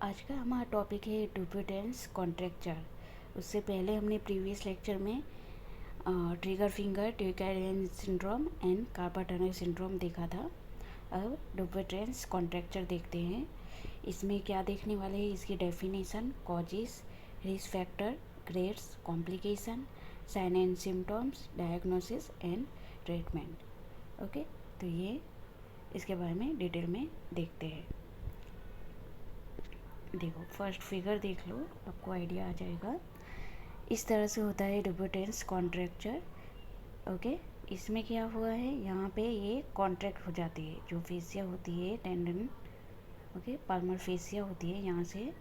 आज का हमारा टॉपिक है डुपोटेंस कॉन्ट्रैक्चर। उससे पहले हमने प्रीवियस लेक्चर में ट्रिगर फिंगर ट्यूकेरियन syndrome and carpal tunnel syndrome देखा था। अब डुपोटेंस कॉन्ट्रैक्चर देखते हैं। इसमें क्या देखने वाले हैं, इसकी definition, causes, risk factor, grades, complication, sign and symptoms, diagnosis and treatment. Okay, तो ये इसके बारे में डिटेल में देखते हैं। देखो, फर्स्ट फिगर देख लो, आपको आइडिया आ जाएगा। इस तरह से होता है डुपोटेंस कॉन्ट्रैक्चर। ओके, इसमें क्या हुआ है, यहाँ पे ये कॉन्ट्रैक्ट हो जाती है, जो फेसिया होती है टेंडन, ओके, पाल्मर फेसिया होती है, यहाँ से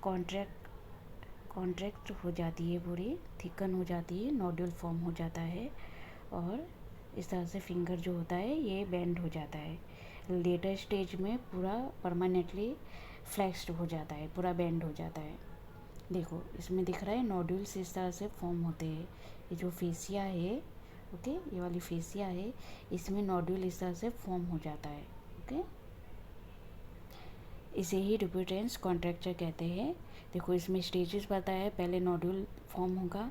कॉन्ट्रैक्ट हो जाती है, पूरी थिकन हो जाती है, नोड्यूल फॉर्म हो जाता है और इस तरह से फिंगर जो होता है ये बेंड हो जाता है। लेटर स्टेज में पूरा परमानेंटली फ्लेक्स्ड हो जाता है, पूरा बेंड हो जाता है। देखो, इसमें दिख रहा है नोड्यूल्स इस तरह से फॉर्म होते हैं। ये जो फेसिया है, ओके, ये वाली फेसिया है, इसमें नोड्यूल इस तरह से फॉर्म हो जाता है। ओके, इसे ही डुपोटेंस कॉन्ट्रैक्चर कहते हैं। देखो, इसमें स्टेजेस बताया है, पहले नोड्यूल फॉर्म होगा,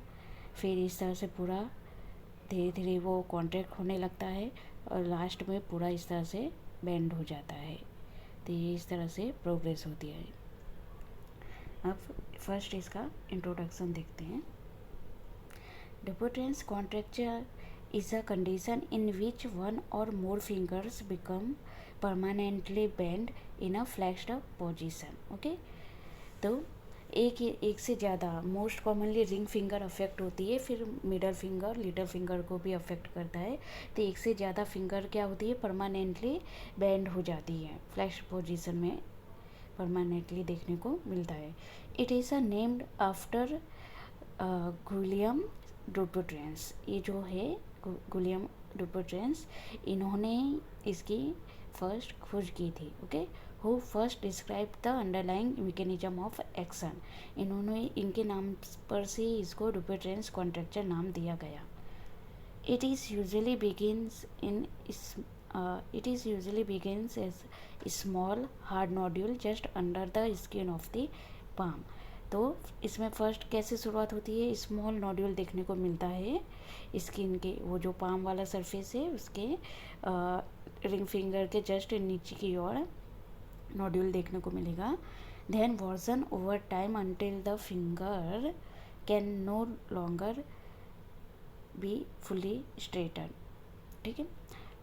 फिर इस तरह से पूरा धीरे धीरे वो कॉन्ट्रैक्ट होने लगता है और लास्ट में पूरा इस तरह से बेंड हो जाता है। तो ये इस तरह से प्रोग्रेस होती है। अब फर्स्ट इसका इंट्रोडक्शन देखते हैं। डुपोटेंस contracture is a condition in which one or more fingers become permanently bent in a flexed position. Okay, तो एक से ज़्यादा, most commonly ring finger affect होती है, फिर मिडल फिंगर, लिटिल फिंगर को भी अफेक्ट करता है। तो एक से ज़्यादा फिंगर क्या होती है, परमानेंटली बेंड हो जाती है, फ्लैश पोजीशन में परमानेंटली देखने को मिलता है। It is a named after Guillaume Dupuytren. ये जो है गुलियम डुपोटेंस, इन्होंने इसकी फर्स्ट खोज की थी। Okay, who first describe the underlying mechanism of action. इन्होंने, इनके नाम पर से इसको डुपोटेंस कॉन्ट्रैक्चर नाम दिया गया। It is usually begins in it is usually begins as a small hard nodule just under the skin of the palm. तो इसमें फर्स्ट कैसे शुरुआत होती है, स्मॉल नोड्यूल देखने को मिलता है स्किन के, वो जो पाम वाला सरफेस है उसके रिंग फिंगर के जस्ट नीचे की ओर नोड्यूल देखने को मिलेगा। Then worsen over time until the finger can no longer be fully straighten. ठीक है,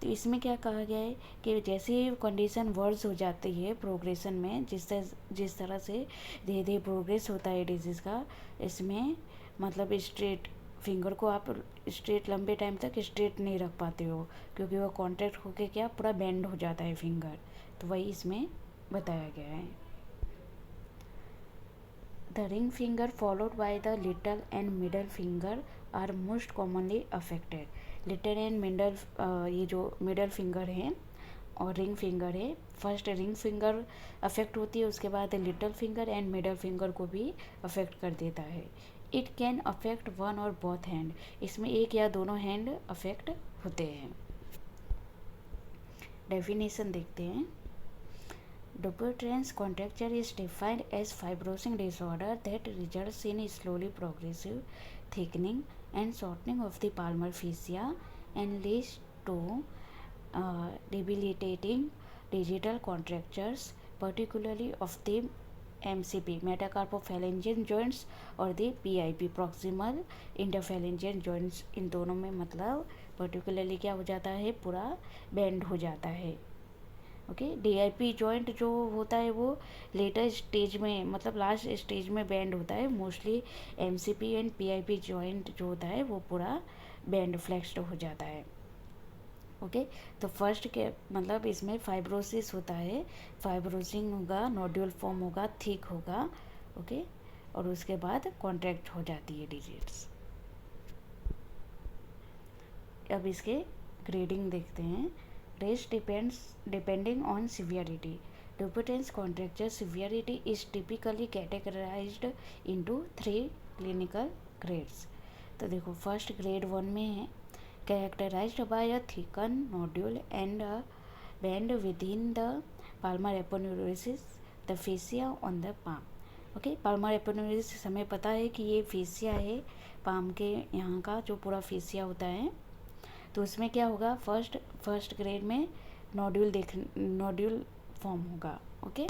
तो इसमें क्या कहा गया है कि जैसे ही कंडीशन वर्स हो जाती है प्रोग्रेशन में, जिस तरह से धीरे धीरे प्रोग्रेस होता है डिजीज़ का, इसमें मतलब स्ट्रेट फिंगर को आप स्ट्रेट लंबे टाइम तक स्ट्रेट नहीं रख पाते हो, क्योंकि वो कॉन्ट्रैक्ट होके क्या पूरा बेंड हो जाता है फिंगर। तो वही इसमें बताया गया है। The ring finger followed by the little and middle finger are most commonly affected. Little and middle, ये जो मिडल फिंगर है और रिंग फिंगर है, फर्स्ट रिंग फिंगर अफेक्ट होती है, उसके बाद little finger and middle finger को भी अफेक्ट कर देता है। इट कैन अफेक्ट वन और बोथ हैंड, इसमें एक या दोनों हैंड अफेक्ट होते हैं। डेफिनेशन देखते हैं। Dupuytren's contracture is defined as fibrosing disorder that results in slowly progressive thickening and shortening of the palmar fascia and leads to debilitating digital contractures, particularly of the MCP, metacarpophalangeal joints, और the PIP, proximal interphalangeal joints। इन दोनों में मतलब particularly क्या हो जाता है, पूरा bend हो जाता है। ओके, DIP जॉइंट जो होता है वो लेटर स्टेज में, मतलब लास्ट स्टेज में बेंड होता है। Mostly MCP and PIP joint जो होता है वो पूरा बेंड फ्लेक्स्ड हो जाता है। ओके, तो फर्स्ट के मतलब इसमें फाइब्रोसिस होता है, फाइब्रोसिंग होगा, नोड्यूल फॉर्म होगा, थिक होगा। ओके, और उसके बाद कॉन्ट्रैक्ट हो जाती है डिजिट्स। अब इसके ग्रेडिंग देखते हैं। Rest depending on severity. Dupuytren's contracture severity is typically categorized into 3 clinical grades. तो देखो, फर्स्ट ग्रेड 1 में है, characterized by a thickened nodule and a bend within the palmar aponeurosis the fascia on the palm. Okay, palmar aponeurosis हमें पता है कि ये fascia है पाम के यहाँ का, जो पूरा फेसिया होता है। तो उसमें क्या होगा, फर्स्ट ग्रेड में नोड्यूल फॉर्म होगा। Okay,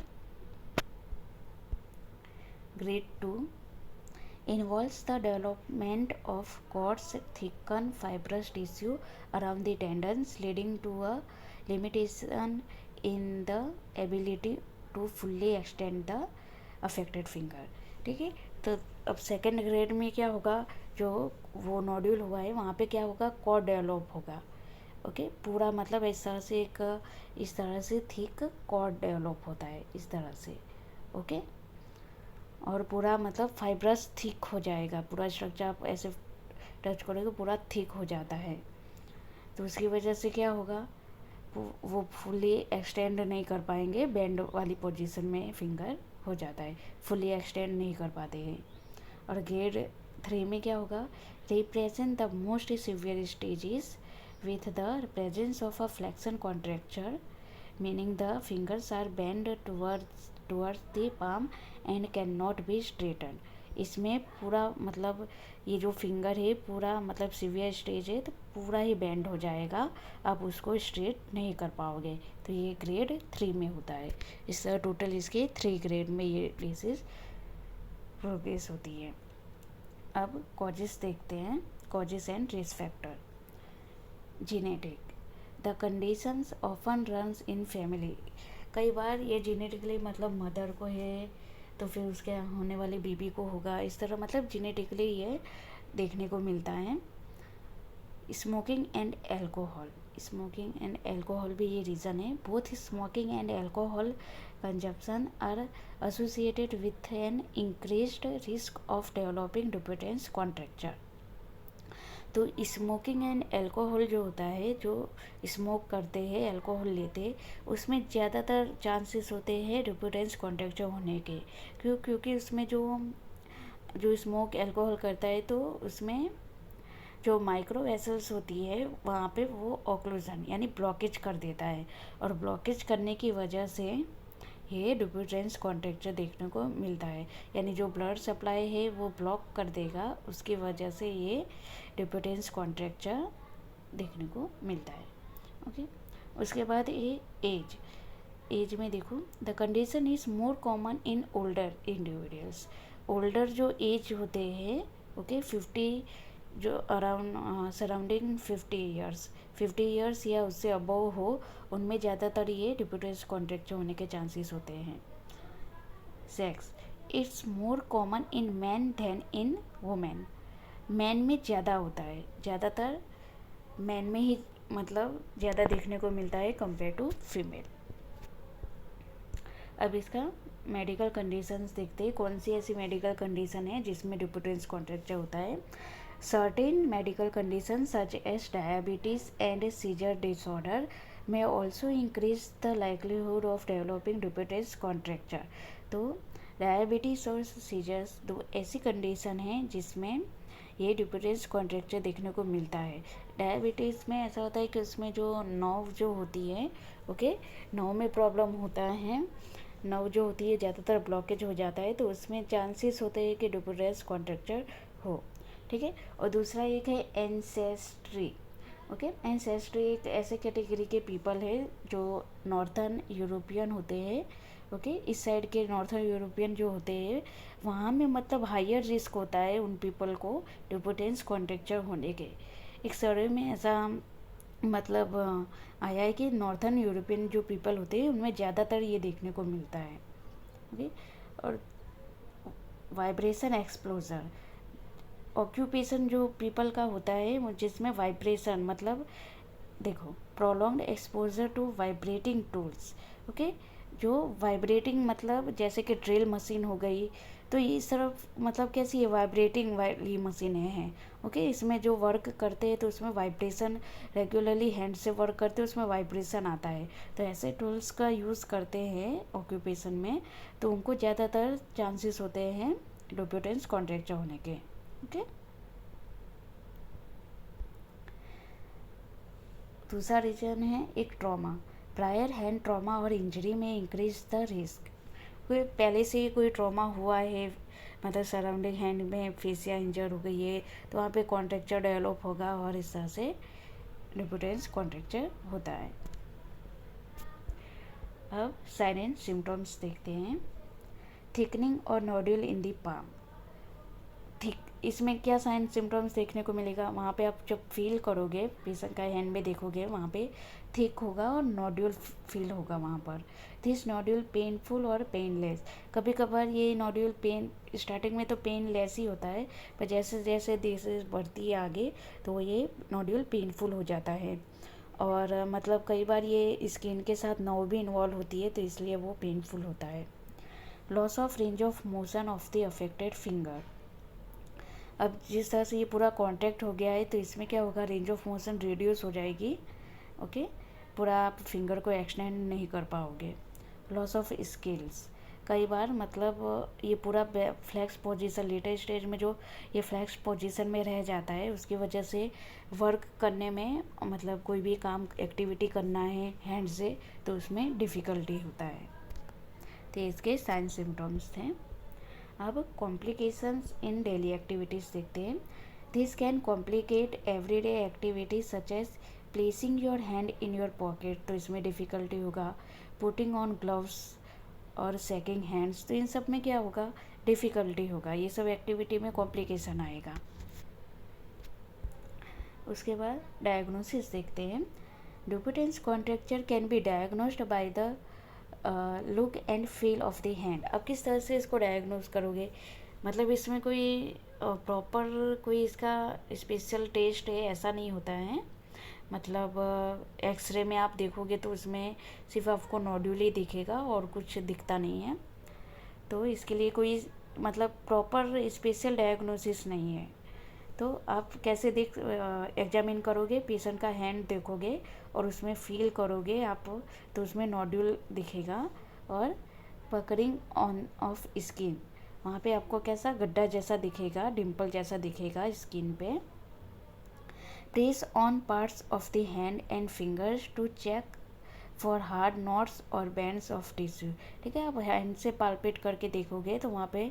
grade 2 involves the development of coarse, thickened fibrous tissue around the tendons, leading to a limitation in the ability to fully extend the affected finger। ठीक है, तो अब सेकेंड ग्रेड में क्या होगा, जो वो नोड्यूल हुआ है वहाँ पे क्या होगा, कॉर्ड डेवलप होगा। ओके, पूरा मतलब इस तरह से थिक कॉर्ड डेवलप होता है, इस तरह से। ओके, और पूरा मतलब फाइब्रस थिक हो जाएगा, पूरा स्ट्रक्चर आप ऐसे टच करोगे पूरा थिक हो जाता है। तो उसकी वजह से क्या होगा, वो फुली एक्सटेंड नहीं कर पाएंगे, बैंड वाली पोजीशन में फिंगर हो जाता है, फुली एक्सटेंड नहीं कर पाते हैं। और ग्रेड 3 में क्या होगा, represent the most severe stages with the presence of a flexion contracture, meaning the fingers are bend towards the palm and can not be straighten. इसमें पूरा मतलब ये जो फिंगर है पूरा मतलब सीवियर स्टेज है, तो पूरा ही बेंड हो जाएगा, आप उसको स्ट्रेट नहीं कर पाओगे। तो ये ग्रेड 3 में होता है। इस टोटल इसके 3 ग्रेड में ये डिसीज प्रोग्रेस होती है। अब कॉजेस देखते हैं, causes and risk factor. Genetic, the conditions often runs in family. कई बार ये जेनेटिकली मतलब मदर को है तो फिर उसके होने वाली बीबी को होगा, इस तरह मतलब जेनेटिकली ये देखने को मिलता है। Smoking and alcohol, smoking and alcohol भी ये रीज़न है। Both smoking and alcohol consumption are associated with an increased risk of developing dependence contracture. तो स्मोकिंग एंड एल्कोहल जो होता है, जो स्मोक करते हैं, एल्कोहल लेते हैं, उसमें ज़्यादातर चांसेस होते हैं डिपेंडेंस कॉन्ट्रैक्चर होने के। क्योंकि उसमें जो स्मोक एल्कोहल करता है तो उसमें जो माइक्रो वेसल्स होती है वहाँ पे वो ऑक्लूजन यानी ब्लॉकेज कर देता है, और ब्लॉकेज करने की वजह से ये डिपेंडेंस कॉन्ट्रैक्चर देखने को मिलता है। यानी जो ब्लड सप्लाई है वो ब्लॉक कर देगा, उसकी वजह से ये डिपेंडेंस कॉन्ट्रैक्चर देखने को मिलता है। ओके, उसके बाद ये एज में देखो, the condition is more common in older individuals. Older जो एज होते हैं, ओके, 50 जो अराउंड सराउंडिंग 50 ईयर्स या उससे अबव हो, उनमें ज़्यादातर ये डिपेंडेंस कॉन्ट्रैक्चर होने के चांसेस होते हैं। Sex, it's more common in man than in women. Man में ज़्यादा होता है, ज़्यादातर मैन में ही मतलब ज़्यादा देखने को मिलता है कंपेयर टू फीमेल। अब इसका मेडिकल कंडीशंस देखते हैं, कौन सी ऐसी मेडिकल कंडीशन है जिसमें डिपेंडेंस कॉन्ट्रैक्चर होता है। Certain medical conditions such as diabetes and seizure disorder may also increase the likelihood of developing dependence contracture. तो डायबिटीज़ और सीजर्स दो ऐसी कंडीशन हैं जिसमें ये डिपेंडेंस कॉन्ट्रैक्चर देखने को मिलता है। डायबिटीज़ में ऐसा होता है कि उसमें जो नर्व जो होती है, ओके, नर्व में प्रॉब्लम होता है, नर्व जो होती है ज़्यादातर ब्लॉकेज हो जाता है, तो उसमें चांसेस होते हैं कि डिपेंडेंस कॉन्ट्रैक्चर हो। ठीक है, और दूसरा एक है एंसेस्ट्री। ओके, एंसेस्ट्री एक ऐसे कैटेगरी के पीपल है जो नॉर्थर्न यूरोपियन होते हैं। ओके, इस साइड के नॉर्थर्न यूरोपियन जो होते हैं वहाँ में मतलब हायर रिस्क होता है उन पीपल को डिपेंडेंस कॉन्ट्रैक्चर होने के। एक सर्वे में ऐसा मतलब आया है कि नॉर्थर्न यूरोपियन जो पीपल होते हैं उनमें ज़्यादातर ये देखने को मिलता है। ओके, और वाइब्रेशन एक्सप्लोजर, ऑक्यूपेशन जो पीपल का होता है जिसमें वाइब्रेशन मतलब देखो, prolonged exposure to vibrating tools. Okay, जो वाइब्रेटिंग मतलब जैसे कि ड्रिल मशीन हो गई, तो ये सिर्फ मतलब कैसी है, वाइब्रेटिंग वाली मशीनें हैं। ओके, इसमें जो वर्क करते हैं तो उसमें वाइब्रेशन, रेगुलरली हैंड से वर्क करते हैं उसमें वाइब्रेशन आता है, तो ऐसे टूल्स का यूज़ करते हैं ऑक्यूपेशन में, तो उनको ज़्यादातर चांसेस होते हैं डिपेंडेंस कॉन्ट्रैक्चर होने के। ओके, दूसरा रीजन है एक ट्रॉमा, प्रायर हैंड ट्रॉमा और इंजरी में इंक्रीज द रिस्क। कोई पहले से ही कोई ट्रॉमा हुआ है, मतलब सराउंडिंग हैंड में फेसिया इंजर हो गई है, तो वहाँ पे कॉन्ट्रैक्चर डेवलप होगा और इस तरह से डिप्यूटेंस कॉन्ट्रैक्चर होता है। अब साइन एंड सिम्टम्स देखते हैं। थिकनिंग और नोड्यूल इन दी पाम। थिक, इसमें क्या साइन सिम्टम्स देखने को मिलेगा, वहाँ पे आप जब फील करोगे, पेशेंट का हैंड में देखोगे, वहाँ पे थिक होगा और नोड्यूल फील होगा वहाँ पर। दिस नोड्यूल पेनफुल और पेनलेस। कभी कभार ये नोड्यूल पेन, स्टार्टिंग में तो पेनलेस ही होता है, पर जैसे जैसे डिसीज बढ़ती है आगे तो ये नोड्यूल पेनफुल हो जाता है। और मतलब कई बार ये स्किन के साथ नर्व भी इन्वॉल्व होती है, तो इसलिए वो पेनफुल होता है। Loss of range of motion of the affected finger. अब जिस तरह से ये पूरा कॉन्टैक्ट हो गया है, तो इसमें क्या होगा, रेंज ऑफ मोशन रिड्यूस हो जाएगी। ओके, पूरा आप फिंगर को एक्सटेंड नहीं कर पाओगे। Loss of skills. कई बार मतलब ये पूरा फ्लैक्स पोजीशन, लेटेस्ट स्टेज में जो ये फ्लैक्स पोजीशन में रह जाता है, उसकी वजह से वर्क करने में, मतलब कोई भी काम एक्टिविटी करना है हैंड से, तो उसमें डिफ़िकल्टी होता है। तो इसके साइन सिम्टम्स थे। अब कॉम्प्लिकेशंस इन डेली एक्टिविटीज़ देखते हैं। This can complicate everyday activities such as placing your hand in your pocket, तो इसमें डिफ़िकल्टी होगा। पुटिंग ऑन ग्लव्स और सेकिंग हैंड्स, तो इन सब में क्या होगा, डिफ़िकल्टी होगा। ये सब एक्टिविटी में कॉम्प्लिकेशन आएगा। उसके बाद डायग्नोसिस देखते हैं। Dupuytren contracture can be diagnosed by the look and feel of the hand. अब किस तरह से इसको डायग्नोज करोगे, मतलब इसमें कोई प्रॉपर कोई इसका स्पेशल टेस्ट है ऐसा नहीं होता है। मतलब एक्सरे में आप देखोगे तो उसमें सिर्फ आपको नोड्यूल ही दिखेगा और कुछ दिखता नहीं है, तो इसके लिए कोई मतलब प्रॉपर स्पेशल डायग्नोसिस नहीं है। तो आप कैसे एग्जामिन करोगे, पेशेंट का हैंड देखोगे और उसमें फील करोगे आप, तो उसमें नोड्यूल दिखेगा। और पकड़िंग ऑन ऑफ स्किन, वहाँ पे आपको कैसा गड्ढा जैसा दिखेगा, डिम्पल जैसा दिखेगा स्किन पे। Press on parts of the hand and fingers to check for hard knots और बैंड्स ऑफ टिश्यू। ठीक है, आप हैंड से पालपेट करके देखोगे तो वहाँ पे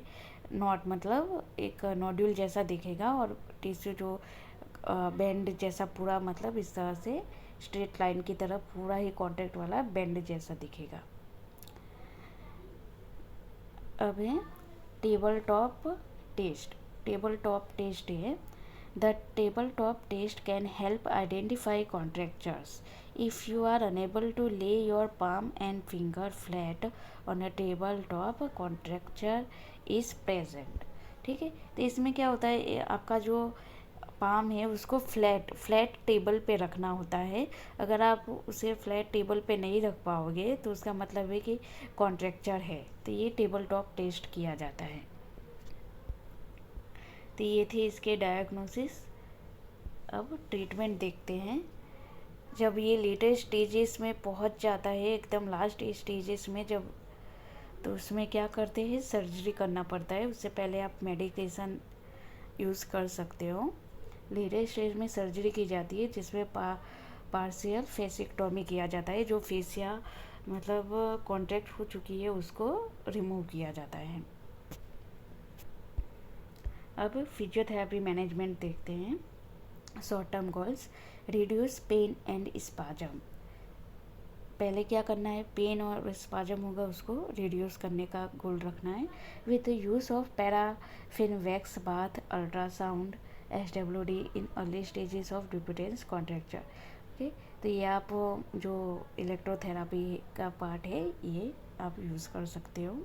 नॉट मतलब एक नोड्यूल जैसा दिखेगा, और टिश्यू जो बैंड जैसा पूरा, मतलब इस तरह से स्ट्रेट लाइन की तरफ पूरा ही कांटेक्ट वाला बैंड जैसा दिखेगा। अब है table top test. Table top test है। The table top test can help identify contractures if you are unable to lay your palm and finger flat on a table top, contracture is present। ठीक है, तो इसमें क्या होता है, आपका जो पाम है उसको फ्लैट टेबल पे रखना होता है। अगर आप उसे फ्लैट टेबल पे नहीं रख पाओगे तो उसका मतलब है कि कॉन्ट्रैक्चर है, तो ये टेबल टॉप टेस्ट किया जाता है। तो ये थे इसके डायग्नोसिस। अब ट्रीटमेंट देखते हैं। जब ये लेटेस्ट स्टेजेस में पहुंच जाता है, एकदम लास्ट स्टेजेस में जब, तो उसमें क्या करते हैं, सर्जरी करना पड़ता है। उससे पहले आप मेडिकेशन यूज़ कर सकते हो। लेटेस्ट स्टेज में सर्जरी की जाती है, जिसमें पार्शियल फेसिक्टोमी किया जाता है, जो फेसिया मतलब कॉन्ट्रैक्ट हो चुकी है उसको रिमूव किया जाता है। अब फिजियोथेरेपी मैनेजमेंट देखते हैं। Short term goals, reduce pain and spasm. पहले क्या करना है, पेन और स्पाजम होगा उसको रिड्यूस करने का गोल रखना है। With use of paraffin wax bath, ultrasound, SWD in early stages of Dupuytren contracture. Okay, तो ये आप जो इलेक्ट्रोथेरापी का पार्ट है ये आप यूज़ कर सकते हो।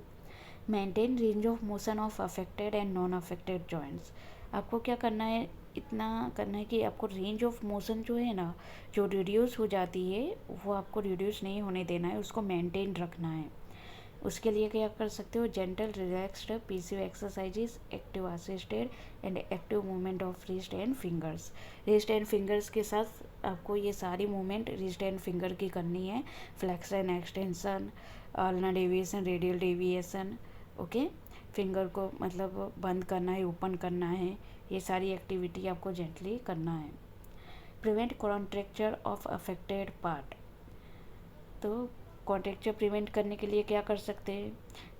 Maintain range of motion of affected and non affected joints. आपको क्या करना है, इतना करना है कि आपको रेंज ऑफ मोशन जो है ना, जो रिड्यूस हो जाती है वो आपको रिड्यूस नहीं होने देना है, उसको मेंटेन रखना है। उसके लिए क्या कर सकते हो, gentle relaxed PCO exercises, active assisted and active movement of wrist and fingers. Wrist and fingers के साथ आपको ये सारी मूवमेंट रिस्ट एंड फिंगर की करनी है। Flexion, extension, ulna deviation, radial deviation. Okay, finger को मतलब बंद करना है, ओपन करना है, ये सारी एक्टिविटी आपको जेंटली करना है। Prevent contracture of affected part, तो कॉन्ट्रैक्चर प्रिवेंट करने के लिए क्या कर सकते हैं,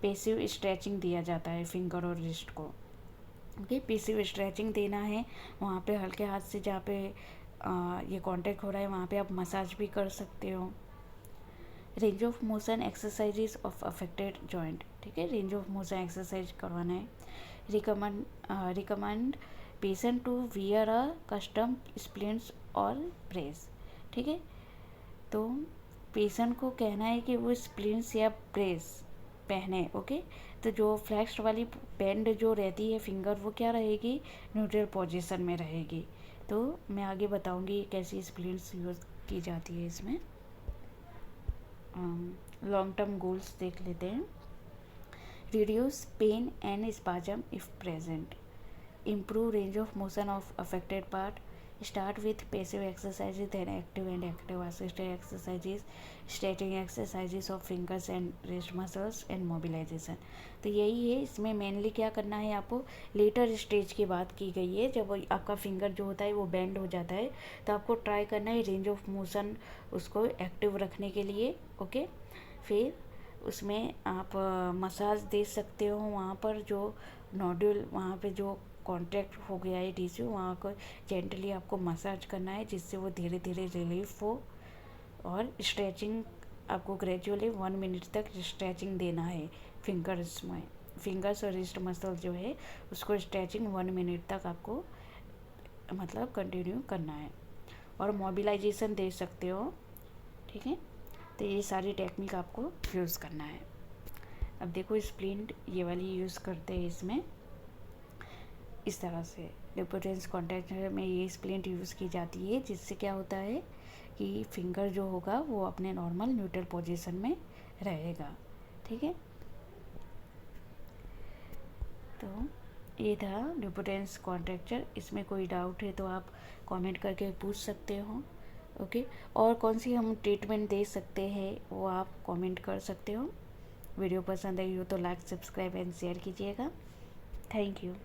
पैसिव स्ट्रेचिंग दिया जाता है फिंगर और रिस्ट को। ओके, पैसिव स्ट्रेचिंग देना है, वहाँ पे हल्के हाथ से जहाँ पे ये कांटेक्ट हो रहा है वहाँ पे आप मसाज भी कर सकते हो। Range of motion exercises of affected joint, ठीक है, रेंज ऑफ मोशन एक्सरसाइज करवाना है। Recommend patient to wear a custom splints और ब्रेस, ठीक है। तो पेशेंट को कहना है कि वो स्प्लिंट्स या ब्रेस पहने। ओके, तो जो फ्लेक्स्ड वाली बैंड जो रहती है फिंगर वो क्या रहेगी, न्यूट्रल पोजीशन में रहेगी। तो मैं आगे बताऊंगी कैसी स्प्लिंट्स यूज़ की जाती है इसमें। लॉन्ग टर्म गोल्स देख लेते हैं। Reduce pain and spasm if present, improve range of motion of affected part, start with passive exercises then active and active assisted exercises, stretching exercises of fingers and wrist muscles and mobilization। तो यही है, इसमें mainly क्या करना है आपको, later stage की बात की गई है, जब आपका फिंगर जो होता है वो बेंड हो जाता है तो आपको ट्राई करना है रेंज ऑफ मोशन उसको एक्टिव रखने के लिए। ओके, फिर उसमें आप मसाज दे सकते हो, वहाँ पर जो नोड्यूल वहाँ पे जो कॉन्ट्रैक्ट हो गया है टिश्यू वहाँ को जेंटली आपको मसाज करना है जिससे वो धीरे धीरे रिलीफ हो। और स्ट्रेचिंग आपको ग्रेजुअली 1 मिनट तक स्ट्रेचिंग देना है फिंगर्स में, फिंगर्स और रिस्ट मसल जो है उसको स्ट्रेचिंग 1 मिनट तक आपको मतलब कंटिन्यू करना है। और मोबिलाइजेशन दे सकते हो, ठीक है। तो ये सारी टेक्निक आपको यूज़ करना है। अब देखो स्प्लिंट ये वाली यूज़ करते हैं इसमें इस तरह से, डिपोटेंस कॉन्ट्रैक्चर में ये स्प्लिंट यूज़ की जाती है जिससे क्या होता है कि फिंगर जो होगा वो अपने नॉर्मल न्यूट्रल पोजीशन में रहेगा, ठीक है। तो ये था डिपोटेंस कॉन्ट्रैक्चर। इसमें कोई डाउट है तो आप कमेंट करके पूछ सकते हो। ओके, और कौन सी हम ट्रीटमेंट दे सकते हैं वो आप कमेंट कर सकते हो। वीडियो पसंद आई हो तो लाइक, सब्सक्राइब एंड शेयर कीजिएगा। Thank you.